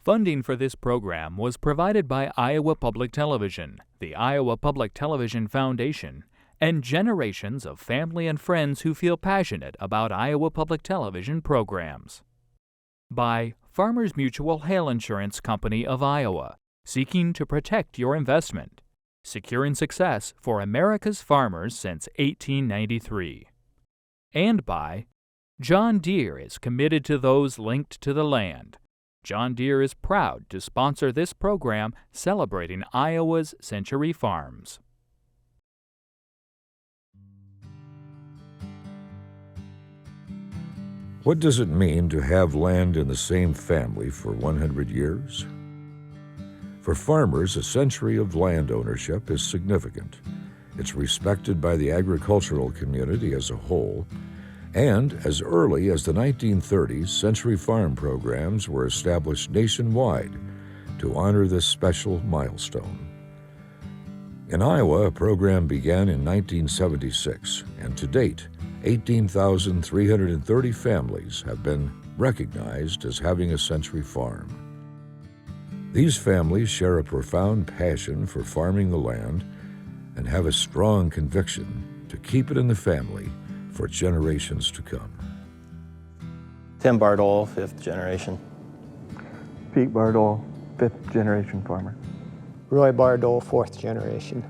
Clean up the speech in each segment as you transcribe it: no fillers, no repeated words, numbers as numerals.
Funding for this program was provided by Iowa Public Television, the Iowa Public Television Foundation, and generations of family and friends who feel passionate about Iowa Public Television programs. By Farmers Mutual Hail Insurance Company of Iowa, seeking to protect your investment, securing success for America's farmers since 1893. And by John Deere is committed to those linked to the land. John Deere is proud to sponsor this program celebrating Iowa's century farms. What does it mean to have land in the same family for 100 years? For farmers, a century of land ownership is significant. It's respected by the agricultural community as a whole, and as early as the 1930s, Century Farm programs were established nationwide to honor this special milestone. In Iowa, a program began in 1976, and to date, 18,330 families have been recognized as having a Century Farm. These families share a profound passion for farming the land and have a strong conviction to keep it in the family for generations to come. Tim Bardole, 5th generation. Pete Bardole, 5th generation farmer. Roy Bardole, 4th generation.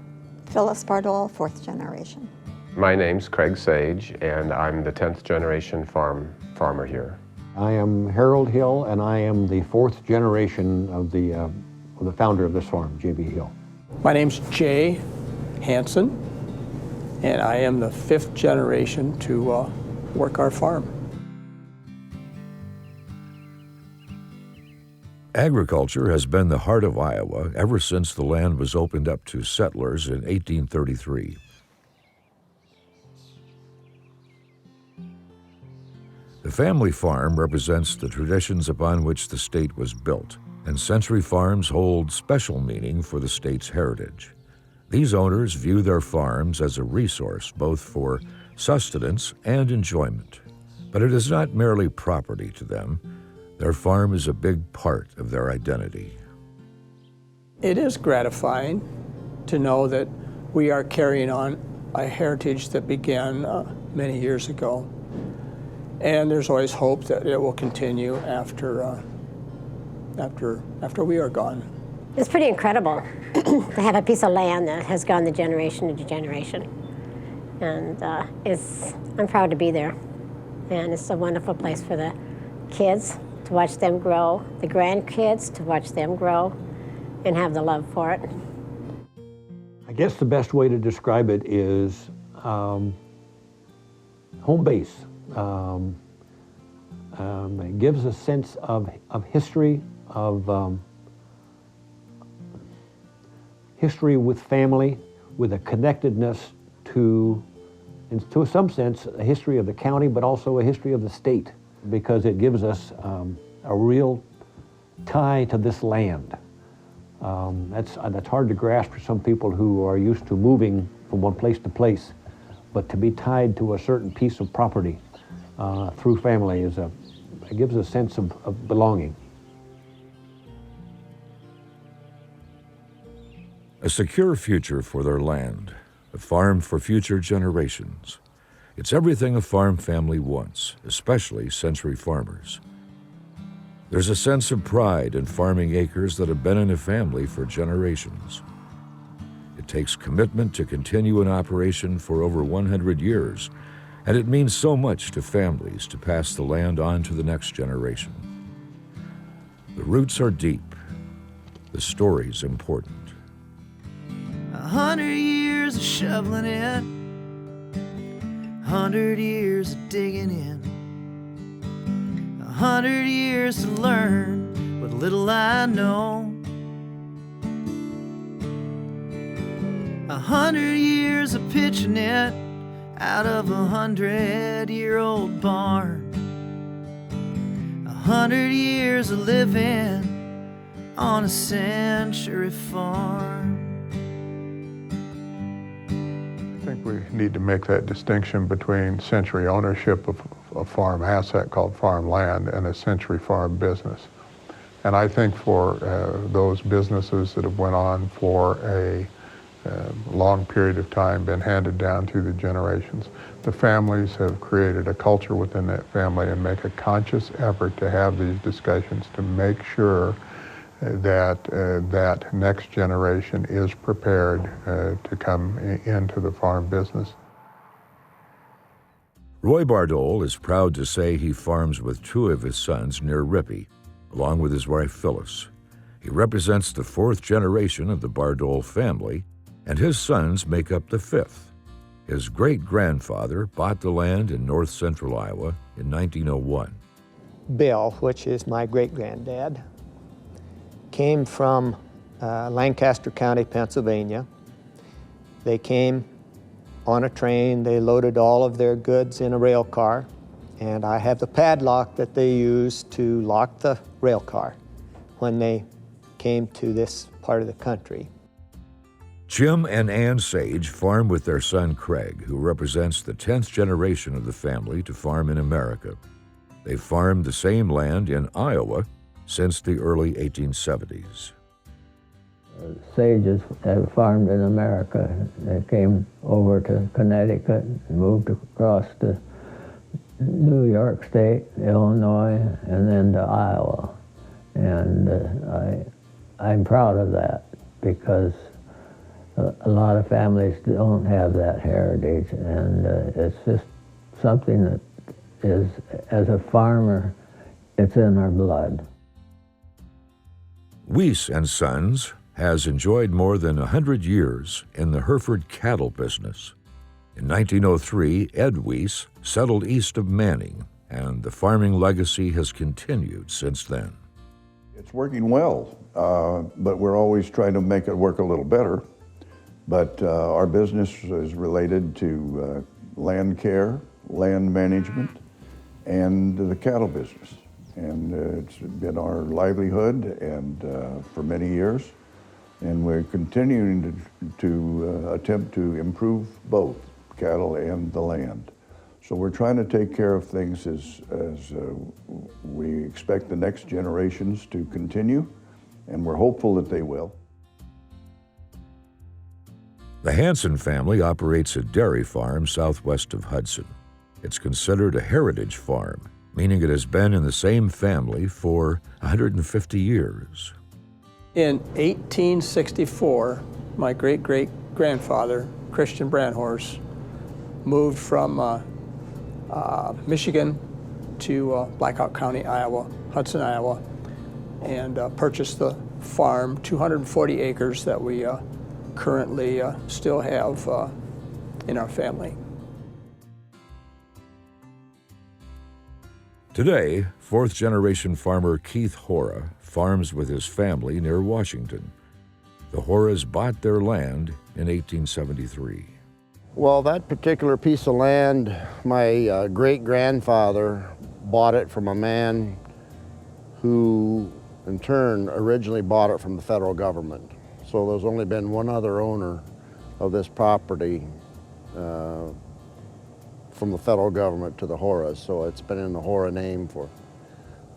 Phyllis Bardole, 4th generation. My name's Craig Sage, and I'm the 10th generation farmer here. I am Harold Hill, and I am the 4th generation of the founder of this farm, J.B. Hill. My name's Jay Hanson, and I am the 5th generation to work our farm. Agriculture has been the heart of Iowa ever since the land was opened up to settlers in 1833. The family farm represents the traditions upon which the state was built, and century farms hold special meaning for the state's heritage. These owners view their farms as a resource both for sustenance and enjoyment. But it is not merely property to them. Their farm is a big part of their identity. It is gratifying to know that we are carrying on a heritage that began many years ago. And there's always hope that it will continue after we are gone. It's pretty incredible to have a piece of land that has gone the generation to generation. And I'm proud to be there. And it's a wonderful place for the kids to watch them grow, the grandkids to watch them grow and have the love for it. I guess the best way to describe it is home base. It gives a sense of history, of history with family, with a connectedness to some sense, a history of the county, but also a history of the state, because it gives us a real tie to this land. That's hard to grasp for some people who are used to moving from one place to place, but to be tied to a certain piece of property through family it gives a sense of belonging. A secure future for their land, a farm for future generations. It's everything a farm family wants, especially century farmers. There's a sense of pride in farming acres that have been in a family for generations. It takes commitment to continue an operation for over 100 years, and it means so much to families to pass the land on to the next generation. The roots are deep. The story's important. 100 years of shoveling it, 100 years of digging in, 100 years to learn what little I know, 100 years of pitching it out of a 100-year-old barn, 100 years of living on a century farm. I think we need to make that distinction between century ownership of a farm asset called farmland and a century farm business. And I think for those businesses that have went on for a long period of time, been handed down through the generations, the families have created a culture within that family and make a conscious effort to have these discussions to make sure that that next generation is prepared to come into the farm business. Roy Bardole is proud to say he farms with two of his sons near Rippey, along with his wife Phyllis. He represents the fourth generation of the Bardole family, and his sons make up the fifth. His great-grandfather bought the land in north central Iowa in 1901. Bill, which is my great-granddad, came from Lancaster County, Pennsylvania. They came on a train. They loaded all of their goods in a rail car, and I have the padlock that they used to lock the rail car when they came to this part of the country. Jim and Ann Sage farm with their son Craig, who represents the 10th generation of the family to farm in America. They've farmed the same land in Iowa since the early 1870s. Sages have farmed in America. They came over to Connecticut and moved across to New York State, Illinois, and then to Iowa. And I'm proud of that because a lot of families don't have that heritage, and it's just something that is, as a farmer, it's in our blood. Weiss and Sons has enjoyed more than 100 years in the Hereford cattle business. In 1903, Ed Weiss settled east of Manning, and the farming legacy has continued since then. It's working well, but we're always trying to make it work a little better. But our business is related to land care, land management, and the cattle business. And it's been our livelihood and for many years. And we're continuing to attempt to improve both cattle and the land. So we're trying to take care of things as we expect the next generations to continue, and we're hopeful that they will. The Hanson family operates a dairy farm southwest of Hudson. It's considered a heritage farm, meaning it has been in the same family for 150 years. In 1864, my great-great-grandfather, Christian Brandhorst, moved from Michigan to Blackhawk County, Iowa, Hudson, Iowa, and purchased the farm, 240 acres that we currently still have in our family. Today, fourth-generation farmer Keith Hora farms with his family near Washington. The Horas bought their land in 1873. Well, that particular piece of land, my great-grandfather bought it from a man who, in turn, originally bought it from the federal government. So there's only been one other owner of this property from the federal government to the Horas. So it's been in the Hora name for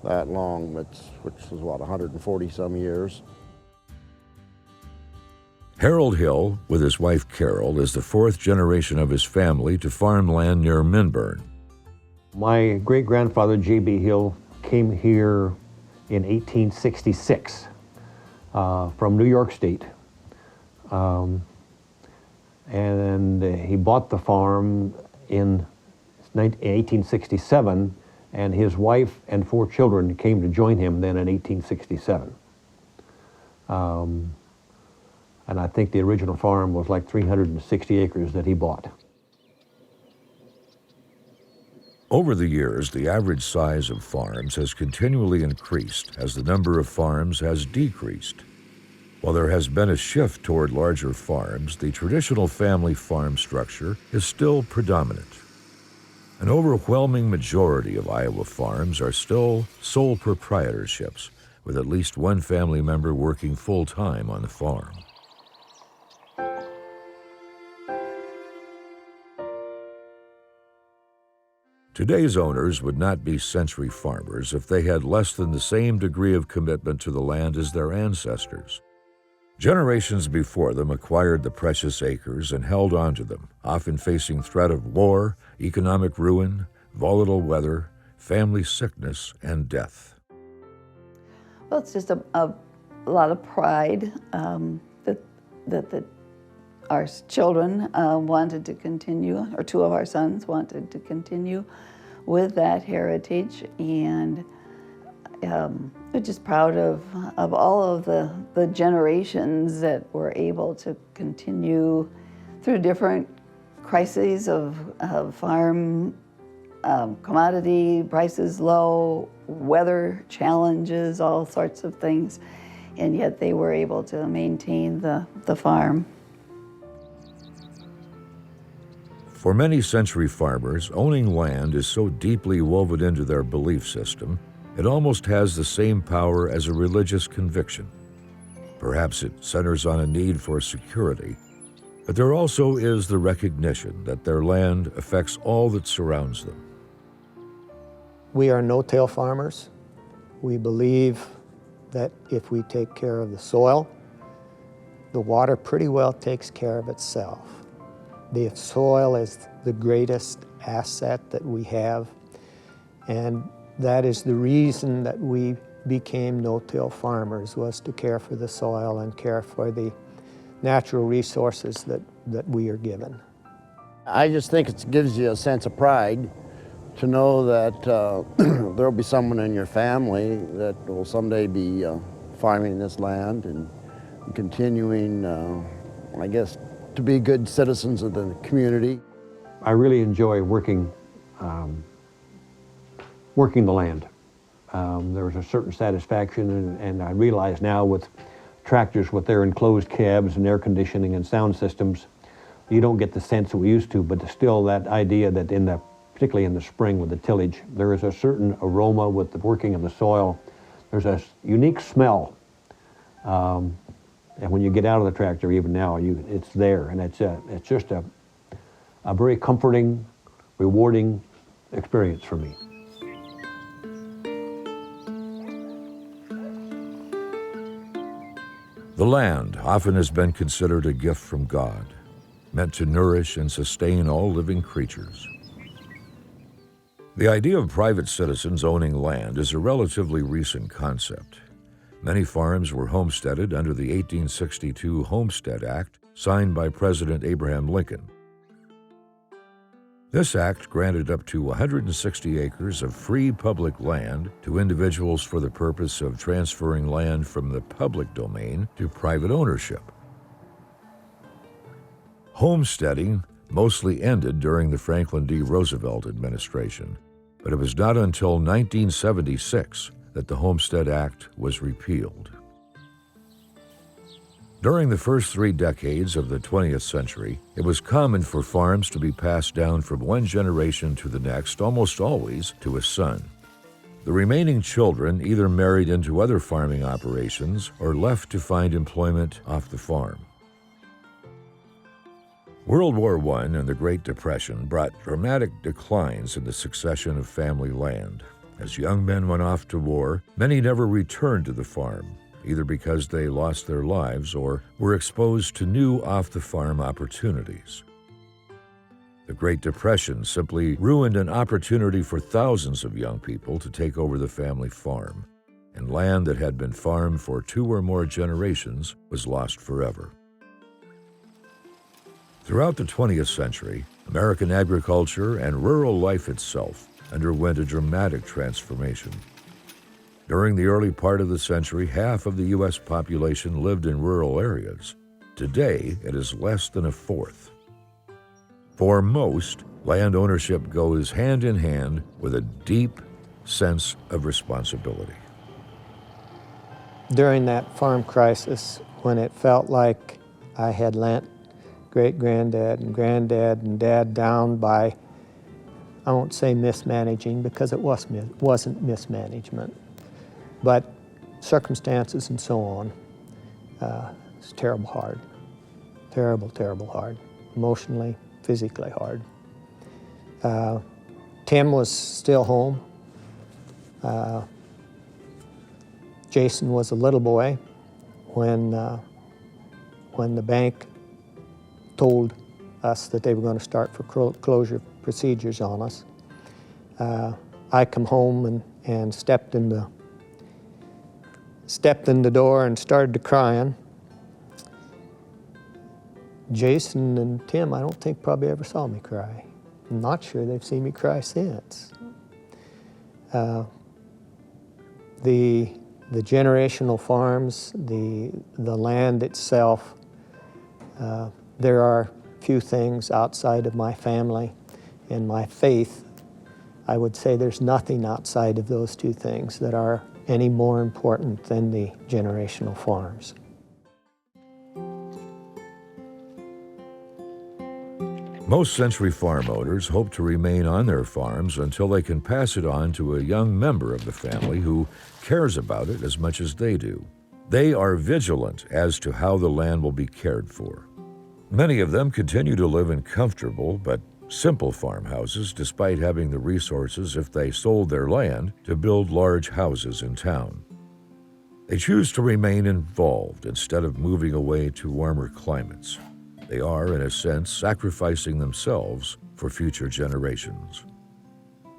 that long, which is what, 140 some years. Harold Hill, with his wife Carol, is the fourth generation of his family to farm land near Minburn. My great-grandfather, J.B. Hill, came here in 1866 from New York State. And he bought the farm in 1867, and his wife and 4 children came to join him then in 1867. And I think the original farm was like 360 acres that he bought. Over the years, the average size of farms has continually increased as the number of farms has decreased. While there has been a shift toward larger farms, the traditional family farm structure is still predominant. An overwhelming majority of Iowa farms are still sole proprietorships, with at least one family member working full-time on the farm. Today's owners would not be century farmers if they had less than the same degree of commitment to the land as their ancestors. Generations before them acquired the precious acres and held on to them, often facing threat of war, economic ruin, volatile weather, family sickness, and death. Well, it's just a lot of pride that our children wanted to continue, or two of our sons wanted to continue with that heritage, and we're just proud of all of the generations that were able to continue through different crises of farm commodity prices low, weather challenges, all sorts of things, and yet they were able to maintain the farm. For many century farmers, owning land is so deeply woven into their belief system, it almost has the same power as a religious conviction. Perhaps it centers on a need for security, but there also is the recognition that their land affects all that surrounds them. We are no-till farmers. We believe that if we take care of the soil, the water pretty well takes care of itself. The soil is the greatest asset that we have, and that is the reason that we became no-till farmers, was to care for the soil and care for the natural resources that we are given. I just think it gives you a sense of pride to know that there'll be someone in your family that will someday be farming this land and continuing, I guess, to be good citizens of the community. I really enjoy working the land. There's a certain satisfaction, and I realize now with tractors with their enclosed cabs and air conditioning and sound systems, you don't get the sense that we used to, but still that idea that particularly in the spring with the tillage, there is a certain aroma with the working of the soil. There's a unique smell. And when you get out of the tractor, even now, it's there, and it's just a very comforting, rewarding experience for me. The land often has been considered a gift from God, meant to nourish and sustain all living creatures. The idea of private citizens owning land is a relatively recent concept. Many farms were homesteaded under the 1862 Homestead Act, signed by President Abraham Lincoln. This act granted up to 160 acres of free public land to individuals for the purpose of transferring land from the public domain to private ownership. Homesteading mostly ended during the Franklin D. Roosevelt administration, but it was not until 1976 that the Homestead Act was repealed. During the first 3 decades of the 20th century, it was common for farms to be passed down from one generation to the next, almost always to a son. The remaining children either married into other farming operations or left to find employment off the farm. World War I and the Great Depression brought dramatic declines in the succession of family land. As young men went off to war, many never returned to the farm, either because they lost their lives or were exposed to new off-the-farm opportunities. The Great Depression simply ruined an opportunity for thousands of young people to take over the family farm, and land that had been farmed for 2 or more generations was lost forever. Throughout the 20th century, American agriculture and rural life itself underwent a dramatic transformation. During the early part of the century, half of the U.S. population lived in rural areas. Today, it is less than a fourth. For most, land ownership goes hand in hand with a deep sense of responsibility. During that farm crisis, when it felt like I had lent great-granddad and granddad and dad down by, I won't say mismanaging because it wasn't mismanagement, but circumstances and so on. It's terrible hard. Terrible, terrible hard. Emotionally, physically hard. Tim was still home. Jason was a little boy when the bank told us that they were going to start foreclosure procedures on us. I come home and stepped in the door and started crying. Jason and Tim, I don't think probably ever saw me cry. I'm not sure they've seen me cry since. The generational farms, the land itself, there are few things outside of my family and my faith. I would say there's nothing outside of those two things that are any more important than the generational farms. Most Century Farm owners hope to remain on their farms until they can pass it on to a young member of the family who cares about it as much as they do. They are vigilant as to how the land will be cared for. Many of them continue to live in comfortable but simple farmhouses despite having the resources, if they sold their land, to build large houses in town. They choose to remain involved instead of moving away to warmer climates. They are, in a sense, sacrificing themselves for future generations.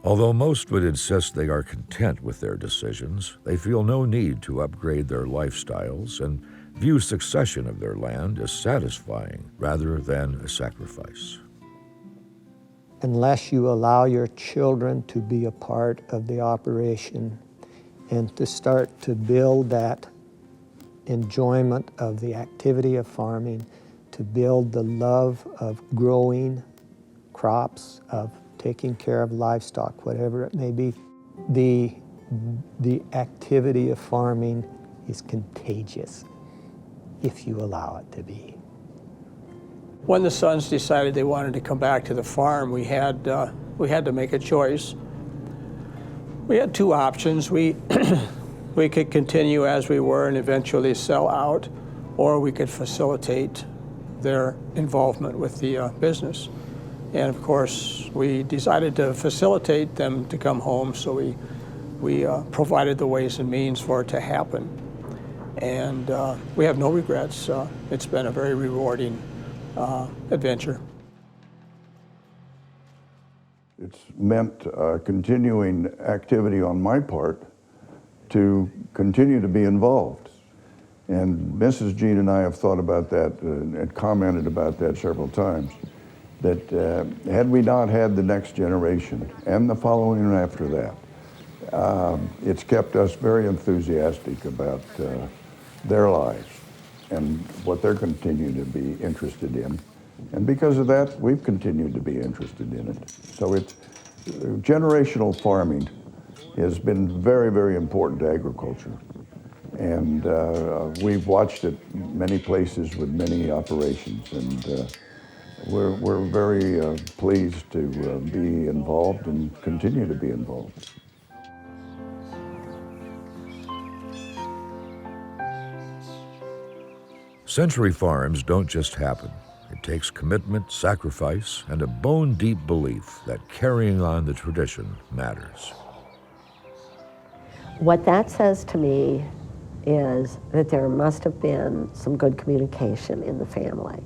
Although most would insist they are content with their decisions, they feel no need to upgrade their lifestyles and view succession of their land as satisfying rather than a sacrifice. Unless you allow your children to be a part of the operation and to start to build that enjoyment of the activity of farming, to build the love of growing crops, of taking care of livestock, whatever it may be. The activity of farming is contagious if you allow it to be. When the sons decided they wanted to come back to the farm, we had to make a choice. We had two options. We could continue as we were and eventually sell out, or we could facilitate their involvement with the business. And of course, we decided to facilitate them to come home, so we provided the ways and means for it to happen. And we have no regrets. It's been a very rewarding adventure. It's meant continuing activity on my part to continue to be involved. And Mrs. Jean and I have thought about that and commented about that several times, that had we not had the next generation and the following after that, it's kept us very enthusiastic about their lives and what they're continuing to be interested in. And because of that, we've continued to be interested in it. So it's generational farming has been very, very important to agriculture. And we've watched it many places with many operations, and we're very pleased to be involved and continue to be involved. Century farms don't just happen. It takes commitment, sacrifice, and a bone-deep belief that carrying on the tradition matters. What that says to me is that there must have been some good communication in the family.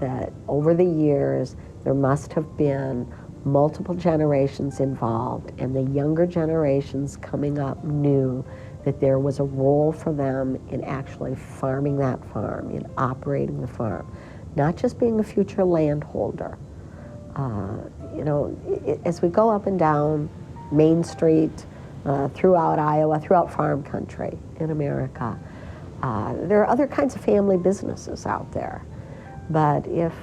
That over the years, there must have been multiple generations involved, and the younger generations coming up knew that there was a role for them in actually farming that farm, in operating the farm, not just being a future landholder. You know, as we go up and down Main Street, throughout Iowa, throughout farm country in America, there are other kinds of family businesses out there. But if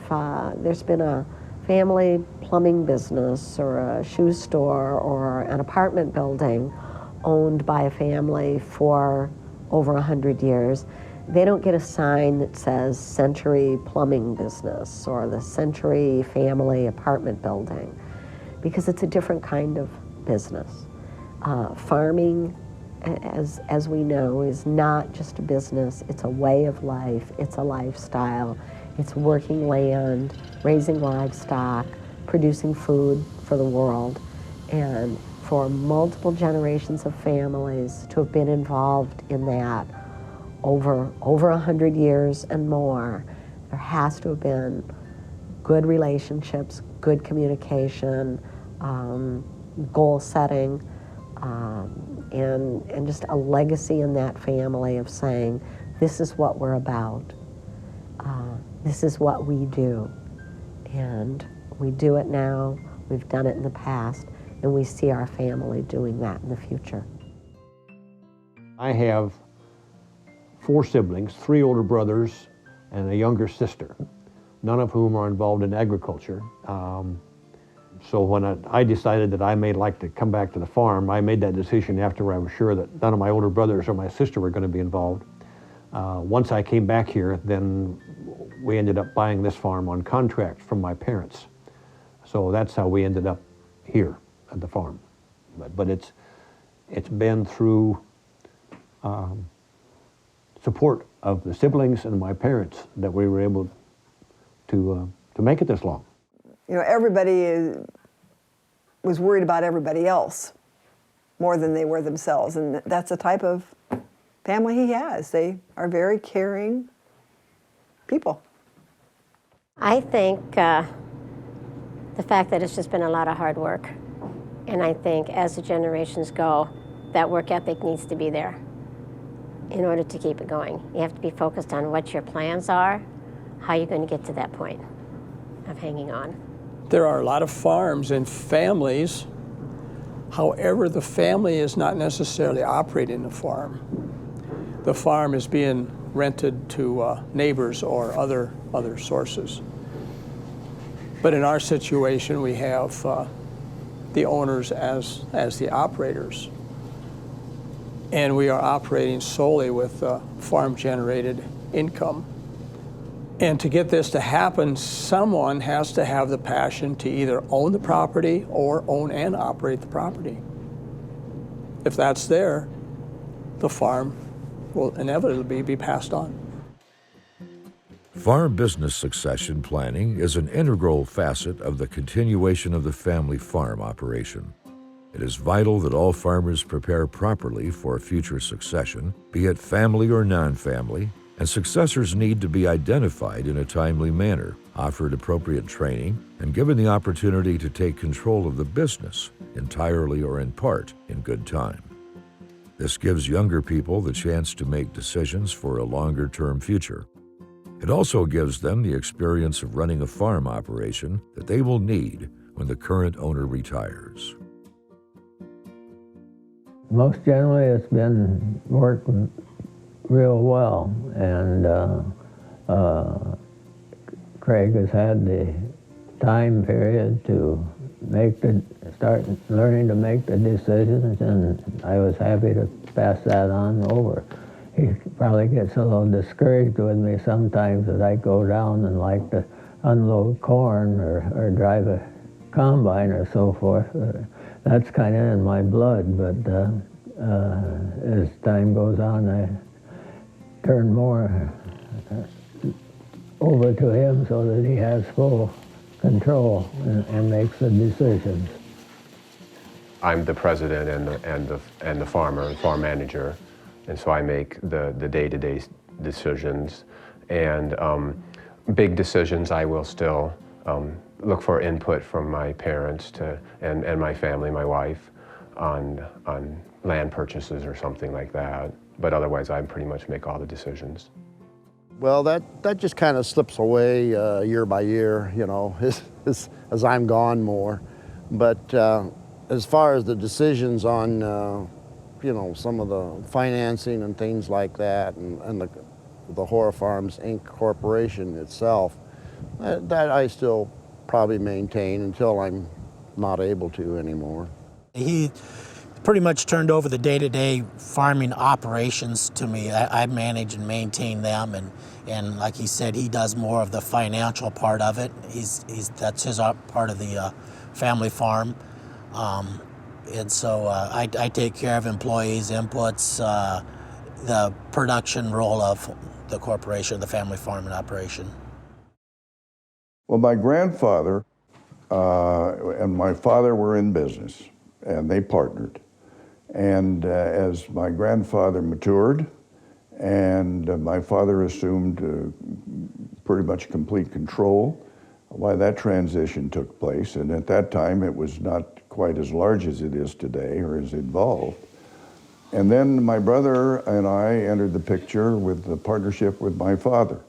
there's been a family plumbing business or a shoe store or an apartment building owned by a family for over 100 years, they don't get a sign that says Century Plumbing Business or the Century Family Apartment Building, because it's a different kind of business. Farming, as we know, is not just a business, it's a way of life, it's a lifestyle, it's working land, raising livestock, producing food for the world. And for multiple generations of families to have been involved in that over 100 years and more, there has to have been good relationships, good communication, goal setting, and just a legacy in that family of saying, this is what we're about. This is what we do. And we do it now, we've done it in the past, and we see our family doing that in the future. I have 4 siblings, 3 older brothers and a younger sister, none of whom are involved in agriculture. So when I decided that I may like to come back to the farm, I made that decision after I was sure that none of my older brothers or my sister were going to be involved. Once I came back here, then we ended up buying this farm on contract from my parents. So that's how we ended up here at the farm. But it's been through support of the siblings and my parents that we were able to make it this long. You know, everybody was worried about everybody else more than they were themselves, and that's the type of family he has. They are very caring people. I think the fact that it's just been a lot of hard work, and I think as the generations go, that work ethic needs to be there in order to keep it going. You have to be focused on what your plans are, how you're going to get to that point of hanging on. There are a lot of farms and families. However, the family is not necessarily operating the farm. The farm is being rented to neighbors or other sources. But in our situation, we have the owners as the operators. And we are operating solely with farm-generated income. And to get this to happen, someone has to have the passion to either own the property or own and operate the property. If that's there, the farm will inevitably be passed on. Farm business succession planning is an integral facet of the continuation of the family farm operation. It is vital that all farmers prepare properly for future succession, be it family or non-family, and successors need to be identified in a timely manner, offered appropriate training, and given the opportunity to take control of the business, entirely or in part, in good time. This gives younger people the chance to make decisions for a longer-term future. It also gives them the experience of running a farm operation that they will need when the current owner retires. Most generally, it's been working real well, and Craig has had the time period to start learning to make the decisions, and I was happy to pass that on over. He probably gets a little discouraged with me sometimes that I go down and like to unload corn or drive a combine or so forth. That's kind of in my blood, but as time goes on, I turn more over to him so that he has full control and makes the decisions. I'm the president and the farmer and farm manager, and so I make the day-to-day decisions. And big decisions, I will still look for input from my parents and my family, my wife, on land purchases or something like that. But otherwise, I pretty much make all the decisions. Well, that just kind of slips away year by year, you know, as I'm gone more. But as far as the decisions on, you know, some of the financing and things like that, and the Horror Farms Inc. Corporation itself, that I still probably maintain until I'm not able to anymore. He pretty much turned over the day-to-day farming operations to me. I manage and maintain them, and like he said, he does more of the financial part of it. That's his part of the family farm, and so I take care of employees' inputs, the production role of the corporation, the family farming operation. Well, my grandfather and my father were in business, and they partnered. And as my grandfather matured, and my father assumed pretty much complete control, why that transition took place. And at that time, it was not quite as large as it is today, or as involved. And then my brother and I entered the picture with the partnership with my father.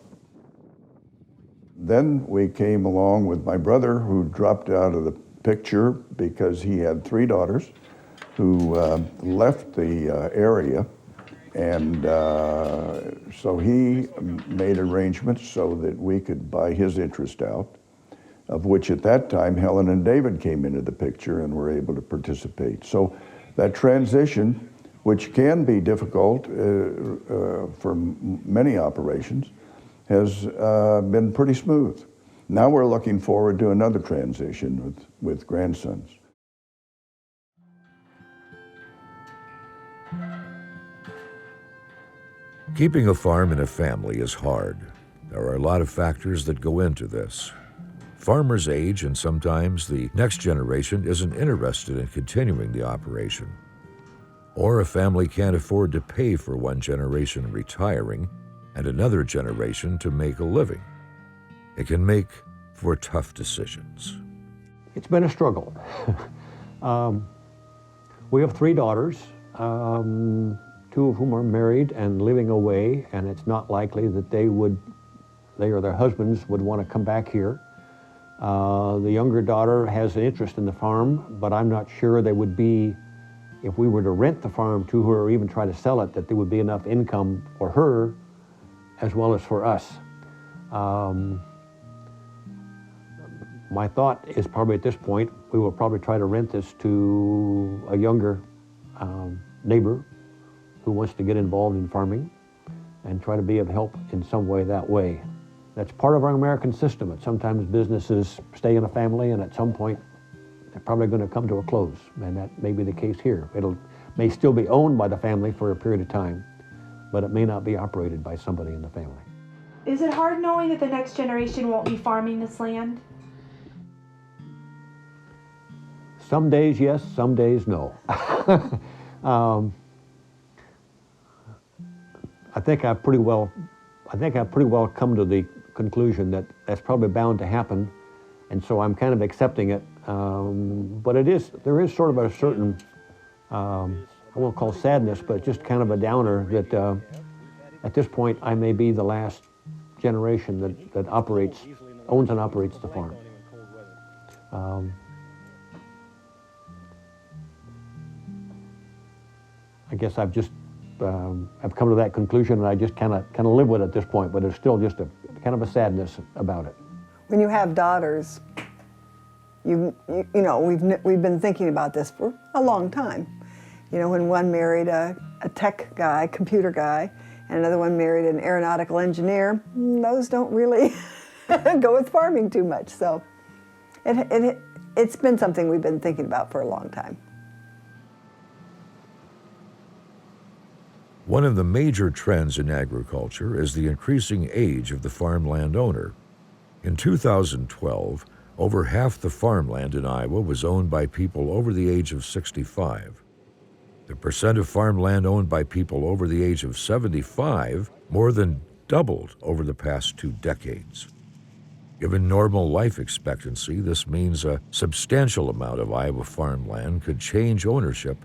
Then we came along with my brother, who dropped out of the picture because he had 3 daughters who left the area. And so he made arrangements so that we could buy his interest out, of which at that time Helen and David came into the picture and were able to participate. So that transition, which can be difficult for many operations, has been pretty smooth. Now we're looking forward to another transition with grandsons. Keeping a farm in a family is hard. There are a lot of factors that go into this. Farmers age, and sometimes the next generation isn't interested in continuing the operation. Or a family can't afford to pay for one generation retiring and another generation to make a living. It can make for tough decisions. It's been a struggle. We have 3 daughters, 2 of whom are married and living away, and it's not likely that they or their husbands would want to come back here. The younger daughter has an interest in the farm, but I'm not sure they would be, if we were to rent the farm to her or even try to sell it, that there would be enough income for her as well as for us. My thought is probably at this point, we will probably try to rent this to a younger neighbor who wants to get involved in farming and try to be of help in some way that way. That's part of our American system. Sometimes businesses stay in a family, and at some point they're probably going to come to a close, and that may be the case here. It may still be owned by the family for a period of time, but it may not be operated by somebody in the family. Is it hard knowing that the next generation won't be farming this land? Some days yes, some days no. I think I've pretty well come to the conclusion that that's probably bound to happen, and so I'm kind of accepting it. But there is sort of a certain, I won't call sadness, but just kind of a downer that at this point I may be the last generation that owns and operates the farm. I guess I've come to that conclusion, and I just kind of live with it at this point. But there's still just a kind of a sadness about it. When you have daughters, you know, we've been thinking about this for a long time. You know, when one married a tech guy, computer guy, and another one married an aeronautical engineer, those don't really go with farming too much. So it's been something we've been thinking about for a long time. One of the major trends in agriculture is the increasing age of the farmland owner. In 2012, over half the farmland in Iowa was owned by people over the age of 65. The percent of farmland owned by people over the age of 75 more than doubled over the past 2 decades. Given normal life expectancy, this means a substantial amount of Iowa farmland could change ownership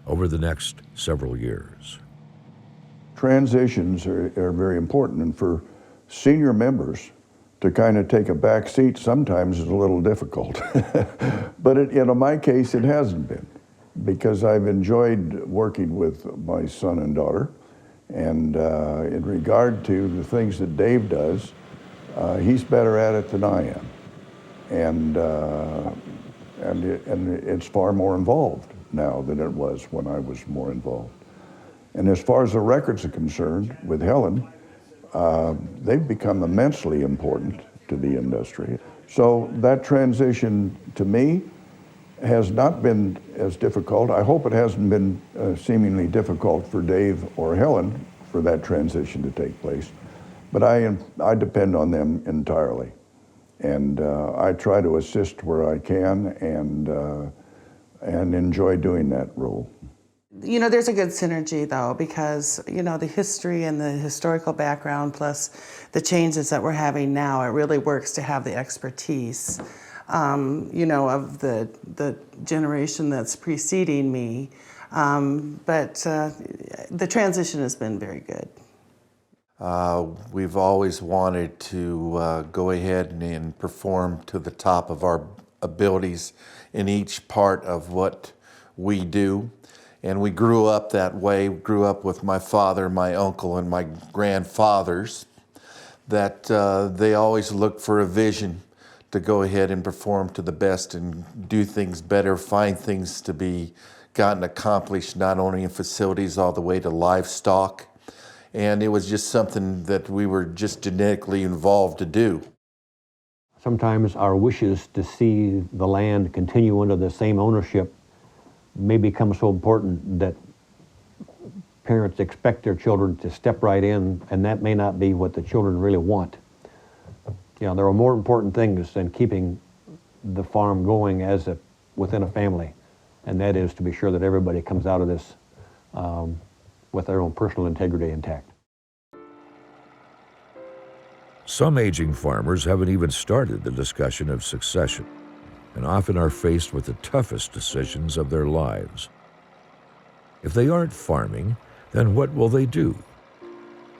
over the next several years. Transitions are very important, and for senior members to kind of take a back seat sometimes is a little difficult. But in my case, it hasn't been, because I've enjoyed working with my son and daughter. And in regard to the things that Dave does, he's better at it than I am. And it's far more involved now than it was when I was more involved. And as far as the records are concerned, with Helen, they've become immensely important to the industry. So that transition, to me, has not been as difficult. I hope it hasn't been seemingly difficult for Dave or Helen for that transition to take place. But I depend on them entirely. And I try to assist where I can and enjoy doing that role. You know, there's a good synergy though, because, you know, the history and the historical background plus the changes that we're having now, it really works to have the expertise, you know, of the generation that's preceding me. But the transition has been very good. We've always wanted to go ahead and perform to the top of our abilities in each part of what we do. And we grew up that way. We grew up with my father, my uncle, and my grandfathers, that they always looked for a vision to go ahead and perform to the best and do things better, find things to be gotten accomplished, not only in facilities all the way to livestock. And it was just something that we were just genetically involved to do. Sometimes our wishes to see the land continue under the same ownership may become so important that parents expect their children to step right in, and that may not be what the children really want. You know, there are more important things than keeping the farm going as within a family, and that is to be sure that everybody comes out of this with their own personal integrity intact. Some aging farmers haven't even started the discussion of succession, and often are faced with the toughest decisions of their lives. If they aren't farming, then what will they do?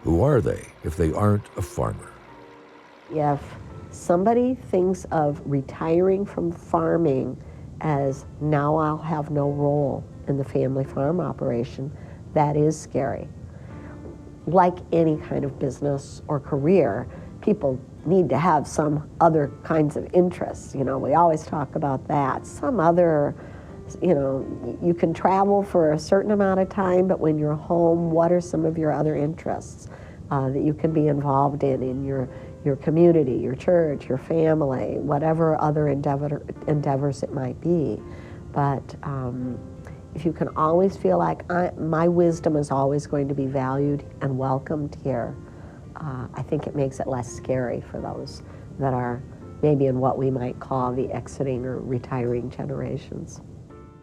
Who are they if they aren't a farmer? If somebody thinks of retiring from farming as now I'll have no role in the family farm operation, that is scary. Like any kind of business or career, people need to have some other kinds of interests. You know, we always talk about that. Some other, you know, you can travel for a certain amount of time, but when you're home, what are some of your other interests that you can be involved in your community, your church, your family, whatever other endeavors it might be. But if you can always feel like my wisdom is always going to be valued and welcomed here, I think it makes it less scary for those that are maybe in what we might call the exiting or retiring generations.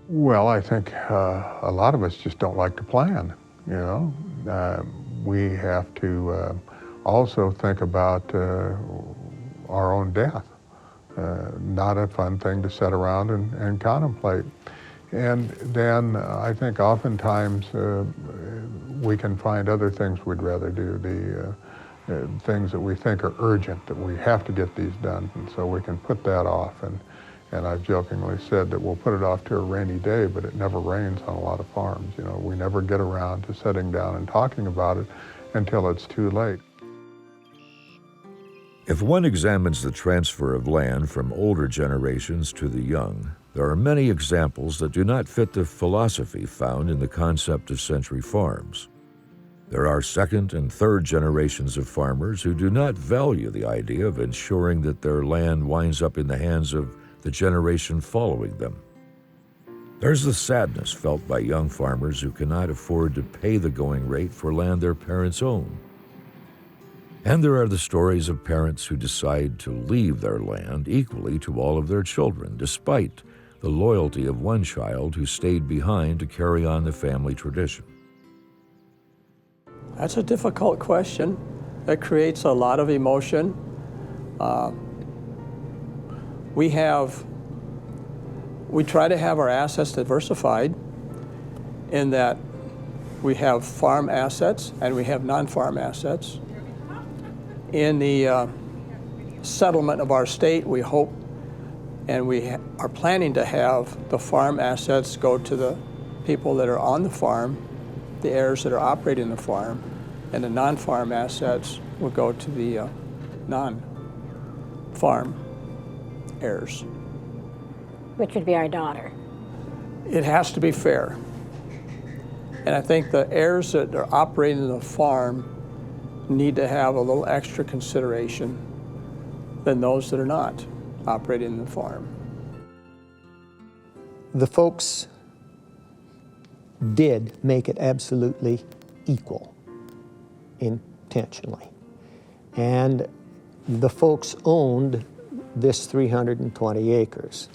Well, I think a lot of us just don't like to plan, you know. We have to also think about our own death. Not a fun thing to sit around and contemplate. And then I think oftentimes we can find other things we'd rather do, the things that we think are urgent, that we have to get these done, and so we can put that off. And I've jokingly said that we'll put it off to a rainy day, but it never rains on a lot of farms. You know, we never get around to sitting down and talking about it until it's too late. If one examines the transfer of land from older generations to the young, there are many examples that do not fit the philosophy found in the concept of century farms. There are second and third generations of farmers who do not value the idea of ensuring that their land winds up in the hands of the generation following them. There's the sadness felt by young farmers who cannot afford to pay the going rate for land their parents own. And there are the stories of parents who decide to leave their land equally to all of their children, despite the loyalty of one child who stayed behind to carry on the family tradition. That's a difficult question that creates a lot of emotion. We try to have our assets diversified in that we have farm assets and we have non-farm assets. In the settlement of our state, we hope and we are planning to have the farm assets go to the people that are on the farm, the heirs that are operating the farm, and the non-farm assets will go to the non-farm heirs. Which would be our daughter. It has to be fair. And I think the heirs that are operating the farm need to have a little extra consideration than those that are not operating the farm. The folks did make it absolutely equal intentionally. And the folks owned this 320 acres.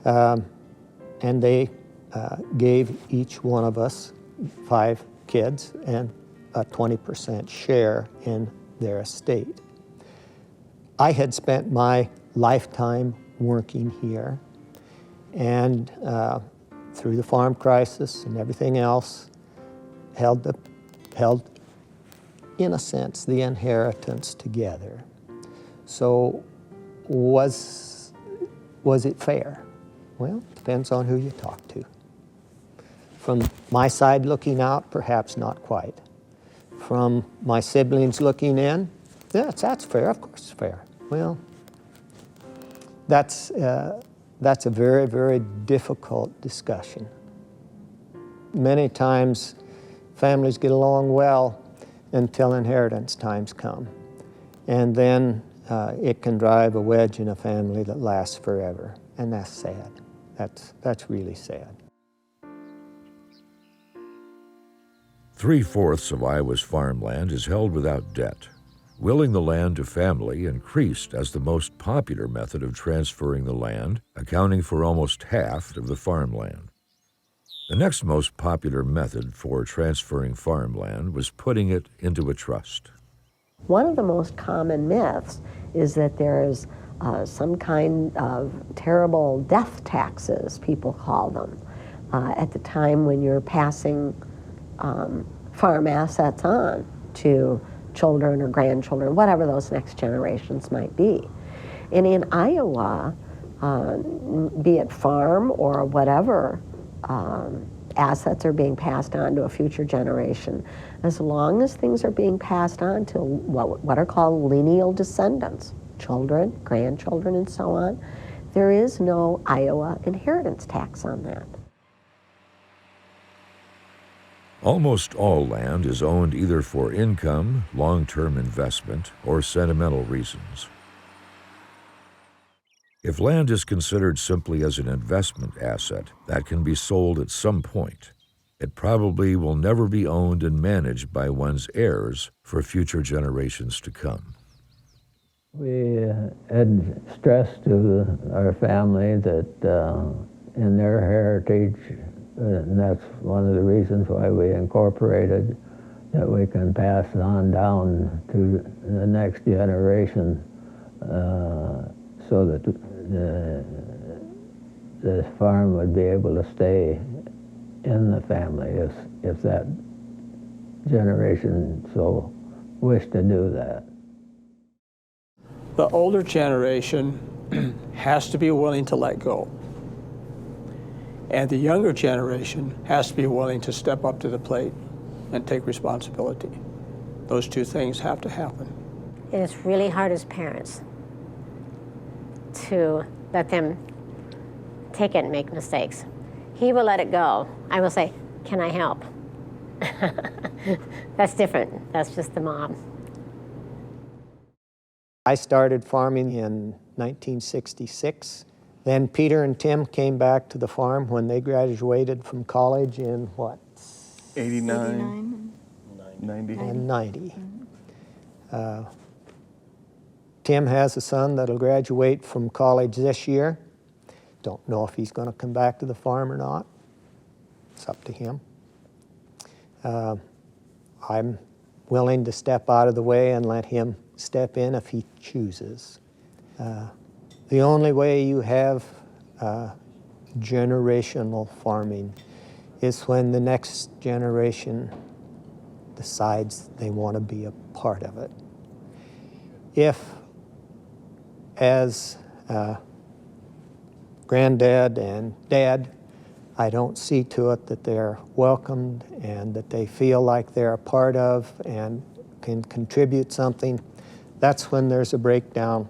And they gave each one of us 5 kids and a 20% share in their estate. I had spent my lifetime working here, and through the farm crisis and everything else, held, in a sense, the inheritance together. So was it fair? Well, depends on who you talk to. From my side looking out, perhaps not quite. From my siblings looking in, yes, that's fair, of course it's fair. Well, that's a very, very difficult discussion. Many times families get along well until inheritance times come. And then it can drive a wedge in a family that lasts forever. And that's sad. That's really sad. 3/4 of Iowa's farmland is held without debt. Willing the land to family increased as the most popular method of transferring the land, accounting for almost half of the farmland. The next most popular method for transferring farmland was putting it into a trust. One of the most common myths is that there's some kind of terrible death taxes, people call them, at the time when you're passing farm assets on to children or grandchildren, whatever those next generations might be. And in Iowa, be it farm or whatever assets are being passed on to a future generation, as long as things are being passed on to what are called lineal descendants, children, grandchildren, and so on, there is no Iowa inheritance tax on that. Almost all land is owned either for income, long-term investment, or sentimental reasons. If land is considered simply as an investment asset that can be sold at some point, it probably will never be owned and managed by one's heirs for future generations to come. We had stressed to our family that in their heritage, and that's one of the reasons why we incorporated, that we can pass it on down to the next generation so that the farm would be able to stay in the family if that generation so wished to do that. The older generation has to be willing to let go. And the younger generation has to be willing to step up to the plate and take responsibility. Those two things have to happen. And it's really hard as parents to let them take it and make mistakes. He will let it go. I will say, can I help? That's different. That's just the mom. I started farming in 1966. Then Peter and Tim came back to the farm when they graduated from college in what? 89, 90. And 90. Tim has a son that'll graduate from college this year. Don't know if he's going to come back to the farm or not. It's up to him. I'm willing to step out of the way and let him step in if he chooses. The only way you have generational farming is when the next generation decides they want to be a part of it. If, as granddad and dad, I don't see to it that they're welcomed and that they feel like they're a part of and can contribute something, that's when there's a breakdown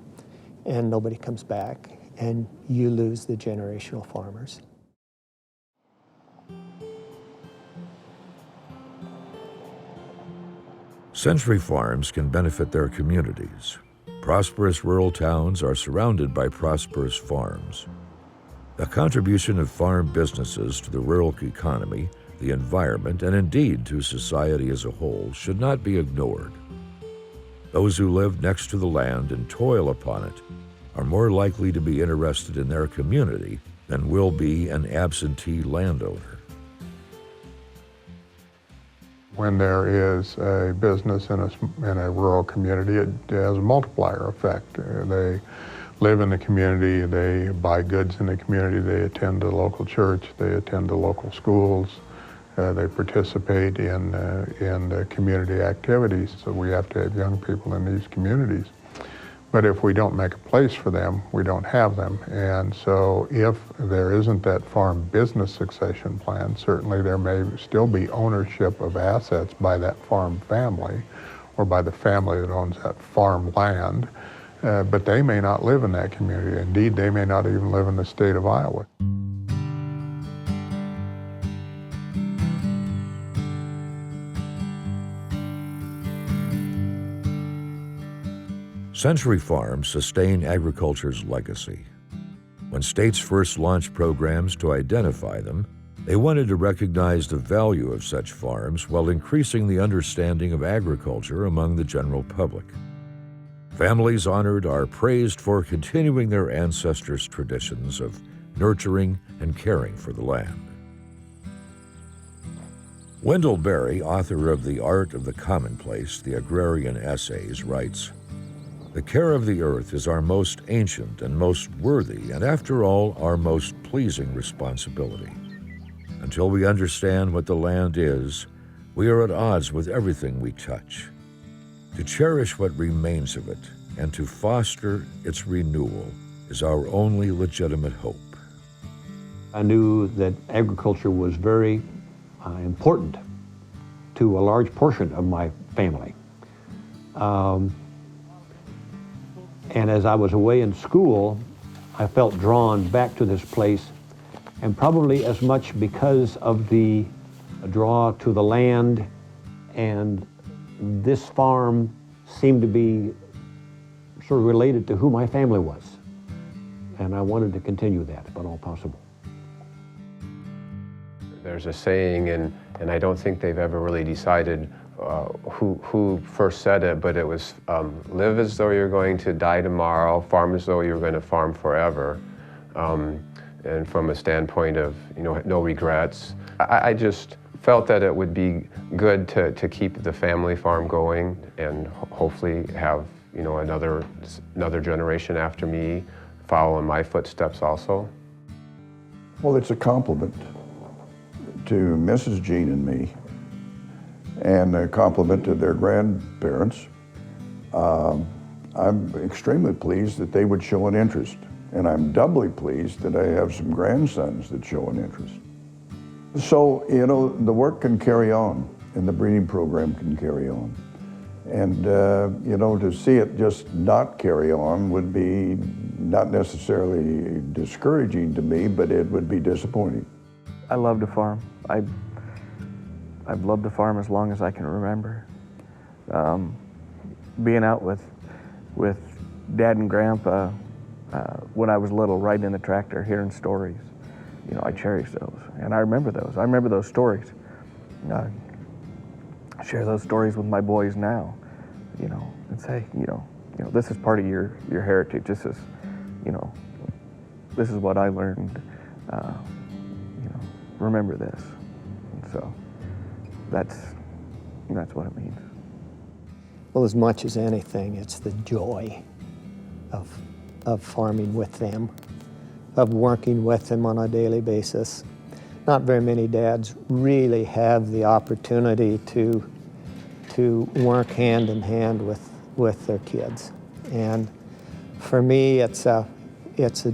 and nobody comes back, and you lose the generational farmers. Century farms can benefit their communities. Prosperous rural towns are surrounded by prosperous farms. The contribution of farm businesses to the rural economy, the environment, and indeed to society as a whole should not be ignored. Those who live next to the land and toil upon it are more likely to be interested in their community than will be an absentee landowner. When there is a business in a rural community, it has a multiplier effect. They live in the community, they buy goods in the community, they attend the local church, they attend the local schools, they participate in the community activities. So we have to have young people in these communities. But if we don't make a place for them, we don't have them. And so if there isn't that farm business succession plan, certainly there may still be ownership of assets by that farm family or by the family that owns that farm land, but they may not live in that community. Indeed, they may not even live in the state of Iowa. Century Farms sustain agriculture's legacy. When states first launched programs to identify them, they wanted to recognize the value of such farms while increasing the understanding of agriculture among the general public. Families honored are praised for continuing their ancestors' traditions of nurturing and caring for the land. Wendell Berry, author of The Art of the Commonplace, The Agrarian Essays, writes, "The care of the earth is our most ancient and most worthy, and after all, our most pleasing responsibility. Until we understand what the land is, we are at odds with everything we touch. To cherish what remains of it and to foster its renewal is our only legitimate hope." I knew that agriculture was very important to a large portion of my family. And as I was away in school, I felt drawn back to this place, and probably as much because of the draw to the land, and this farm seemed to be sort of related to who my family was. And I wanted to continue that, if at all possible. There's a saying, and I don't think they've ever really decided who first said it, but it was live as though you're going to die tomorrow, farm as though you're going to farm forever. And from a standpoint of, no regrets. I just felt that it would be good to keep the family farm going and hopefully have, another generation after me follow in my footsteps also. Well, it's a compliment to Mrs. Jean and me, and a compliment to their grandparents. I'm extremely pleased that they would show an interest, and I'm doubly pleased that I have some grandsons that show an interest. So, the work can carry on, and the breeding program can carry on. And, to see it just not carry on would be not necessarily discouraging to me, but it would be disappointing. I love to farm. I've loved to farm as long as I can remember. Being out with Dad and Grandpa when I was little, riding in the tractor, hearing stories, I cherish those, and I remember those. I remember those stories. I share those stories with my boys now, and say, this is part of your heritage. This is, this is what I learned. Remember this. And so that's what it means. Well, as much as anything, it's the joy of farming with them, of working with them on a daily basis. Not very many dads really have the opportunity to work hand in hand with their kids. And for me, it's a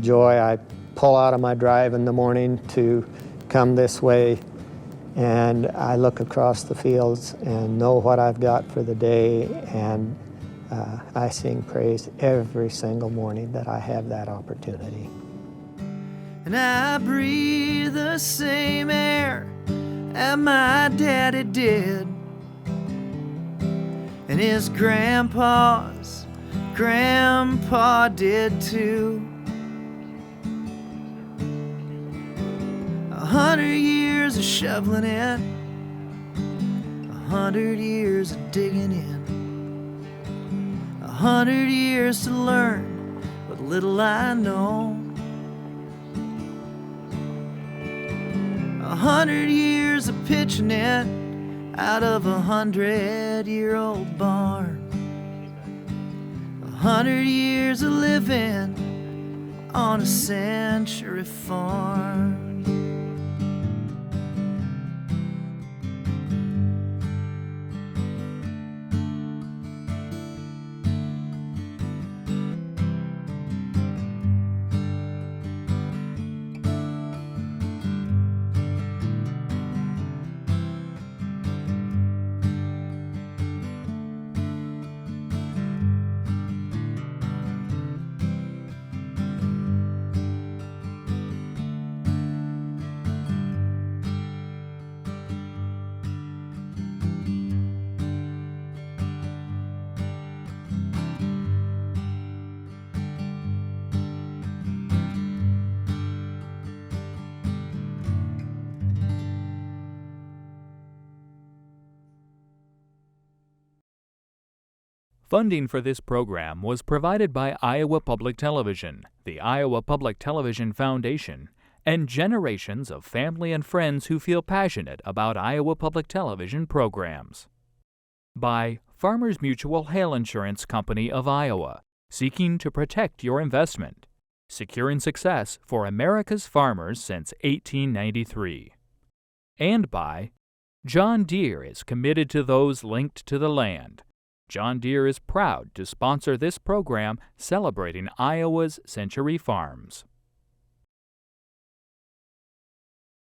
joy. I pull out of my drive in the morning to come this way, and I look across the fields and know what I've got for the day, and I sing praise every single morning that I have that opportunity. And I breathe the same air that my daddy did, and his grandpa's grandpa did too. 100 years of shoveling it, 100 years of digging in, 100 years to learn but little I know. 100 years of pitching it out of 100-year-old barn. 100 years of living on a century farm. Funding for this program was provided by Iowa Public Television, the Iowa Public Television Foundation, and generations of family and friends who feel passionate about Iowa Public Television programs. By Farmers Mutual Hail Insurance Company of Iowa, seeking to protect your investment, securing success for America's farmers since 1893. And by John Deere is committed to those linked to the land. John Deere is proud to sponsor this program celebrating Iowa's century farms.